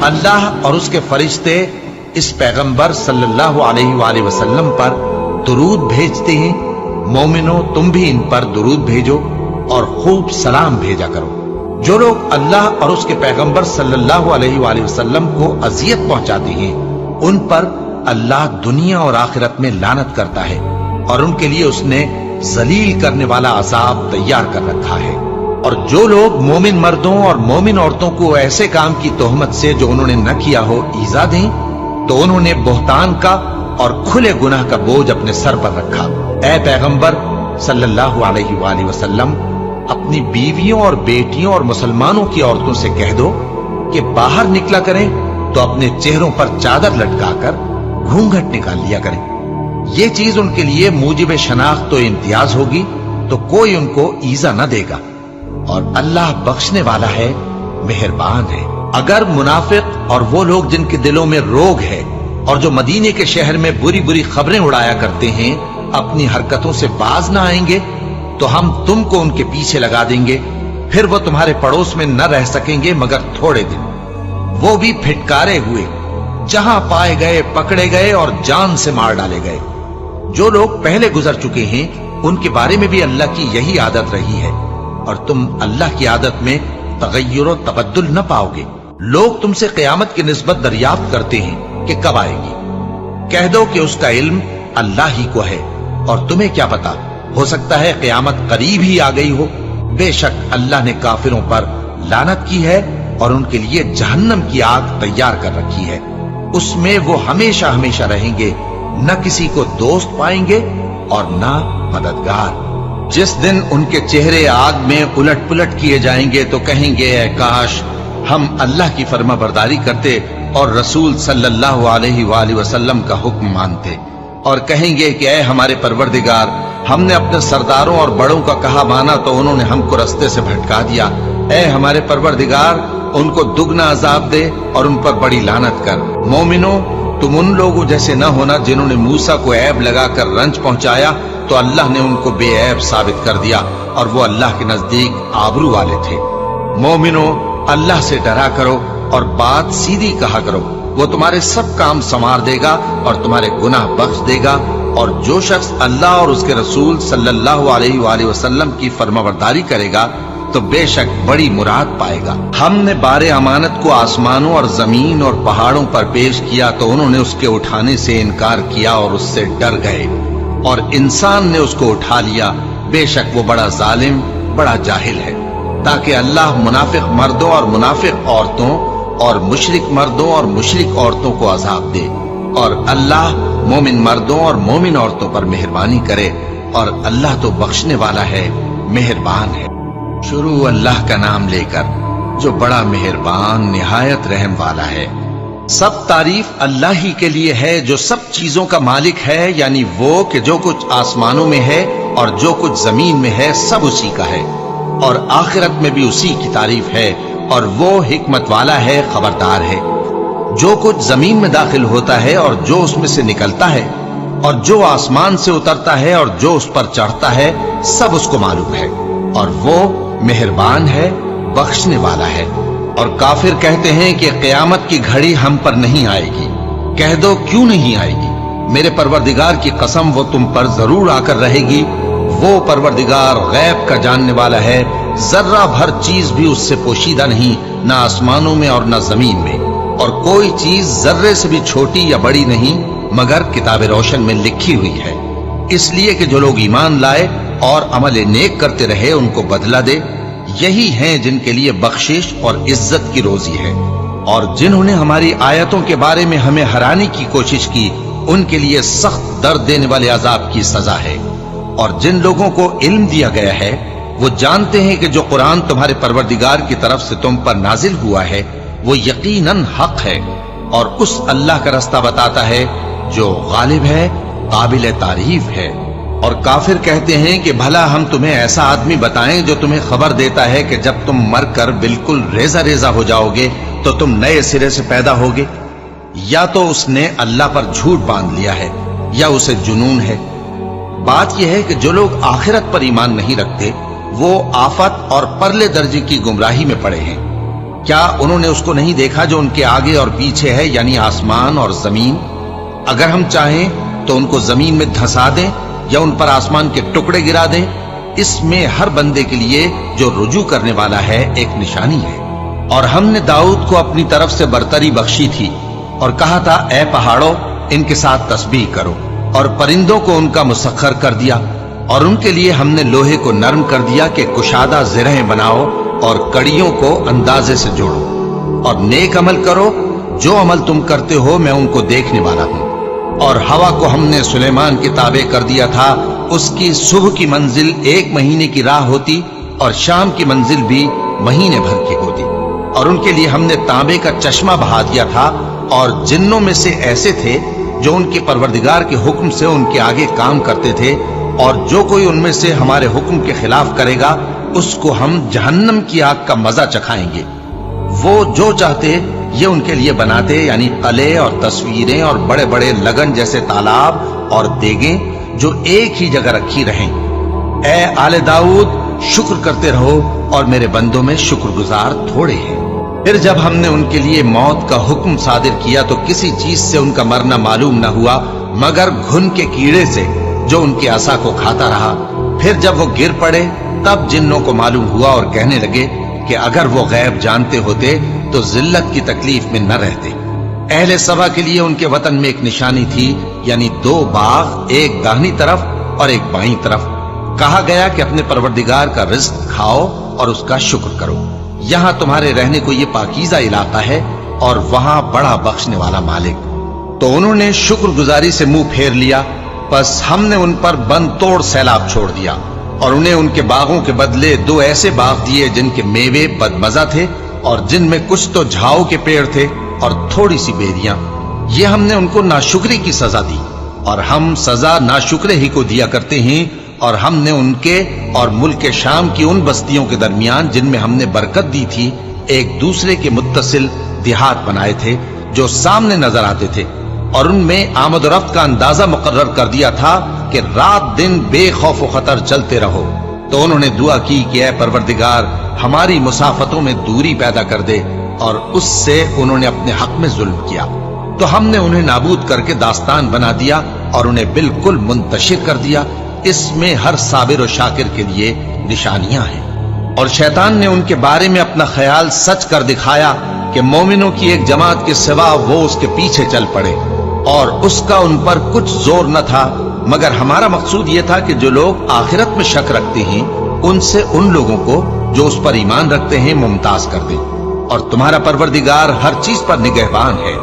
اللہ اور اس کے فرشتے اس پیغمبر صلی اللہ علیہ وآلہ وسلم پر درود بھیجتے ہیں، مومنو تم بھی ان پر درود بھیجو اور خوب سلام بھیجا کرو۔ جو لوگ اللہ اور اس کے پیغمبر صلی اللہ علیہ وآلہ وسلم کو اذیت پہنچاتے ہیں ان پر اللہ دنیا اور آخرت میں لعنت کرتا ہے، اور ان کے لیے اس نے ذلیل کرنے والا عذاب تیار کر رکھا ہے۔ اور جو لوگ مومن مردوں اور مومن عورتوں کو ایسے کام کی تہمت سے جو انہوں نے نہ کیا ہو ایذا دیں تو انہوں نے بہتان کا اور کھلے گناہ کا بوجھ اپنے سر پر رکھا۔ اے پیغمبر صلی اللہ علیہ وآلہ وسلم، اپنی بیویوں اور بیٹیوں اور مسلمانوں کی عورتوں سے کہہ دو کہ باہر نکلا کریں تو اپنے چہروں پر چادر لٹکا کر گھونگھٹ نکال لیا کریں۔ یہ چیز ان کے لیے موجب شناخت و امتیاز ہوگی تو کوئی ان کو ایذا نہ دے گا، اور اللہ بخشنے والا ہے، مہربان ہے۔ اگر منافق اور وہ لوگ جن کے دلوں میں روگ ہے اور جو مدینے کے شہر میں بری بری خبریں اڑایا کرتے ہیں اپنی حرکتوں سے باز نہ آئیں گے تو ہم تم کو ان کے پیچھے لگا دیں گے، پھر وہ تمہارے پڑوس میں نہ رہ سکیں گے مگر تھوڑے دن، وہ بھی پھٹکارے ہوئے، جہاں پائے گئے پکڑے گئے اور جان سے مار ڈالے گئے۔ جو لوگ پہلے گزر چکے ہیں ان کے بارے میں بھی اللہ کی یہی عادت رہی ہے، اور تم اللہ کی عادت میں تغیر و تبدل نہ پاؤ گے۔ لوگ تم سے قیامت کی نسبت دریافت کرتے ہیں کہ کب آئے گی، کہہ دو کہ اس کا علم اللہ ہی کو ہے، اور تمہیں کیا پتا، ہو سکتا ہے قیامت قریب ہی آ گئی ہو۔ بے شک اللہ نے کافروں پر لعنت کی ہے اور ان کے لیے جہنم کی آگ تیار کر رکھی ہے، اس میں وہ ہمیشہ ہمیشہ رہیں گے، نہ کسی کو دوست پائیں گے اور نہ مددگار۔ جس دن ان کے چہرے آگ میں الٹ پلٹ کیے جائیں گے تو کہیں گے اے کاش ہم اللہ کی فرما برداری کرتے اور رسول صلی اللہ علیہ وآلہ وسلم کا حکم مانتے، اور کہیں گے کہ اے ہمارے پروردگار، ہم نے اپنے سرداروں اور بڑوں کا کہا مانا تو انہوں نے ہم کو رستے سے بھٹکا دیا۔ اے ہمارے پروردگار، ان کو دگنا عذاب دے اور ان پر بڑی لعنت کر۔ مومنوں، تم ان لوگوں جیسے نہ ہونا جنہوں نے موسیٰ کو عیب لگا کر رنج پہنچایا تو اللہ نے ان کو بے عیب ثابت کر دیا، اور وہ اللہ کے نزدیک آبرو والے تھے۔ مومنوں، اللہ سے ڈرا کرو اور بات سیدھی کہا کرو، وہ تمہارے سب کام سنوار دے گا اور تمہارے گناہ بخش دے گا، اور جو شخص اللہ اور اس کے رسول صلی اللہ علیہ وآلہ وسلم کی فرمانبرداری کرے گا تو بے شک بڑی مراد پائے گا۔ ہم نے بار امانت کو آسمانوں اور زمین اور پہاڑوں پر پیش کیا تو انہوں نے اس کے اٹھانے سے انکار کیا اور اس سے ڈر گئے، اور انسان نے اس کو اٹھا لیا، بے شک وہ بڑا ظالم، بڑا جاہل ہے۔ تاکہ اللہ منافق مردوں اور منافق عورتوں اور مشرک مردوں اور مشرک عورتوں کو عذاب دے، اور اللہ مومن مردوں اور مومن عورتوں پر مہربانی کرے، اور اللہ تو بخشنے والا ہے، مہربان ہے۔ شروع اللہ کا نام لے کر جو بڑا مہربان نہایت رحم والا ہے۔ سب تعریف اللہ ہی کے لیے ہے جو سب چیزوں کا مالک ہے، یعنی وہ کہ جو کچھ آسمانوں میں ہے اور جو کچھ زمین میں ہے سب اسی کا ہے، اور آخرت میں بھی اسی کی تعریف ہے، اور وہ حکمت والا ہے، خبردار ہے۔ جو کچھ زمین میں داخل ہوتا ہے اور جو اس میں سے نکلتا ہے، اور جو آسمان سے اترتا ہے اور جو اس پر چڑھتا ہے، سب اس کو معلوم ہے، اور وہ مہربان ہے، بخشنے والا ہے۔ اور کافر کہتے ہیں کہ قیامت کی گھڑی ہم پر نہیں آئے گی، کہہ دو کیوں نہیں آئے گی، میرے پروردگار کی قسم وہ تم پر ضرور آ کر رہے گی، وہ پروردگار غیب کا جاننے والا ہے، ذرہ بھر چیز بھی اس سے پوشیدہ نہیں، نہ آسمانوں میں اور نہ زمین میں، اور کوئی چیز ذرے سے بھی چھوٹی یا بڑی نہیں مگر کتاب روشن میں لکھی ہوئی ہے، اس لیے کہ جو لوگ ایمان لائے اور عمل نیک کرتے رہے ان کو بدلہ دے، یہی ہیں جن کے لیے بخشش اور عزت کی روزی ہے۔ اور جنہوں نے ہماری آیتوں کے بارے میں ہمیں ہرانے کی کوشش کی ان کے لیے سخت درد دینے والے عذاب کی سزا ہے۔ اور جن لوگوں کو علم دیا گیا ہے وہ جانتے ہیں کہ جو قرآن تمہارے پروردگار کی طرف سے تم پر نازل ہوا ہے وہ یقیناً حق ہے، اور اس اللہ کا رستہ بتاتا ہے جو غالب ہے، قابل تعریف ہے۔ اور کافر کہتے ہیں کہ بھلا ہم تمہیں ایسا آدمی بتائیں جو تمہیں خبر دیتا ہے کہ جب تم مر کر بالکل ریزہ ریزہ ہو جاؤ گے تو تم نئے سرے سے پیدا ہوگے، یا تو اس نے اللہ پر جھوٹ باندھ لیا ہے یا اسے جنون ہے۔ بات یہ ہے کہ جو لوگ آخرت پر ایمان نہیں رکھتے وہ آفت اور پرلے درجے کی گمراہی میں پڑے ہیں۔ کیا انہوں نے اس کو نہیں دیکھا جو ان کے آگے اور پیچھے ہے، یعنی آسمان اور زمین؟ اگر ہم چاہیں تو ان کو زمین میں دھسا دیں یا ان پر آسمان کے ٹکڑے گرا دیں۔ اس میں ہر بندے کے لیے جو رجوع کرنے والا ہے ایک نشانی ہے۔ اور ہم نے داؤد کو اپنی طرف سے برتری بخشی تھی اور کہا تھا اے پہاڑوں ان کے ساتھ تسبیح کرو، اور پرندوں کو ان کا مسخر کر دیا، اور ان کے لیے ہم نے لوہے کو نرم کر دیا کہ کشادہ زرہیں بناؤ اور کڑیوں کو اندازے سے جوڑو، اور نیک عمل کرو، جو عمل تم کرتے ہو میں ان کو دیکھنے والا ہوں۔ اور ہوا کو ہم نے سلیمان کے تابع کر دیا تھا، اس کی صبح کی منزل 1 مہینے کی راہ ہوتی اور شام کی منزل بھی مہینے بھر کی ہوتی۔ اور ان کے لیے ہم نے تانبے کا چشمہ بہا دیا تھا، اور جنوں میں سے ایسے تھے جو ان کے پروردگار کے حکم سے ان کے آگے کام کرتے تھے، اور جو کوئی ان میں سے ہمارے حکم کے خلاف کرے گا اس کو ہم جہنم کی آگ کا مزہ چکھائیں گے۔ وہ جو چاہتے یہ ان کے لیے بناتے، یعنی قلعے اور تصویریں اور بڑے بڑے لگن جیسے تالاب اور دیگیں جو ایک ہی جگہ رکھی رہیں۔ اے آل داؤد شکر کرتے رہو، اور میرے بندوں میں شکر گزار تھوڑے ہیں۔ پھر جب ہم نے ان کے لیے موت کا حکم صادر کیا تو کسی چیز سے ان کا مرنا معلوم نہ ہوا مگر گھن کے کیڑے سے جو ان کے عصا کو کھاتا رہا۔ پھر جب وہ گر پڑے تب جنوں کو معلوم ہوا اور کہنے لگے کہ اگر وہ غیب جانتے ہوتے تو ذلت کی تکلیف میں نہ رہتے۔ اہل سبا کے لیے ان کے وطن میں ایک نشانی تھی، یعنی 2 باغ، ایک داہنی طرف اور ایک بائیں طرف۔ کہا گیا کہ اپنے پروردگار کا رزق کھاؤ اور اس کا شکر کرو، یہاں تمہارے رہنے کو یہ پاکیزہ علاقہ ہے اور وہاں بڑا بخشنے والا مالک۔ تو انہوں نے شکر گزاری سے منہ پھیر لیا، پس ہم نے ان پر بند توڑ سیلاب چھوڑ دیا، اور انہیں ان کے باغوں کے بدلے 2 ایسے باغ دیے جن کے میوے بدمزہ تھے، اور جن میں کچھ تو جھاؤ کے پیڑ تھے اور تھوڑی سی بیریاں۔ یہ ہم نے ان کو ناشکری کی سزا دی، اور ہم سزا ناشکرے ہی کو دیا کرتے ہیں۔ اور ہم نے ان کے اور ملک شام کی ان بستیوں کے درمیان جن میں ہم نے برکت دی تھی ایک دوسرے کے متصل دیہات بنائے تھے جو سامنے نظر آتے تھے، اور ان میں آمد و رفت کا اندازہ مقرر کر دیا تھا کہ رات دن بے خوف و خطر چلتے رہو۔ تو انہوں نے دعا کی کہ اے پروردگار ہماری مسافتوں میں دوری پیدا کر دے، اور اس سے انہوں نے اپنے حق میں ظلم کیا، تو ہم نے انہیں نابود کر کے داستان بنا دیا اور انہیں بالکل منتشر کر دیا۔ اس میں ہر صابر و شاکر کے لیے نشانیاں ہیں۔ اور شیطان نے ان کے بارے میں اپنا خیال سچ کر دکھایا کہ مومنوں کی ایک جماعت کے سوا وہ اس کے پیچھے چل پڑے، اور اس کا ان پر کچھ زور نہ تھا، مگر ہمارا مقصود یہ تھا کہ جو لوگ آخرت میں شک رکھتے ہیں ان سے ان لوگوں کو جو اس پر ایمان رکھتے ہیں ممتاز کر دیں، اور تمہارا پروردگار ہر چیز پر نگہبان ہے۔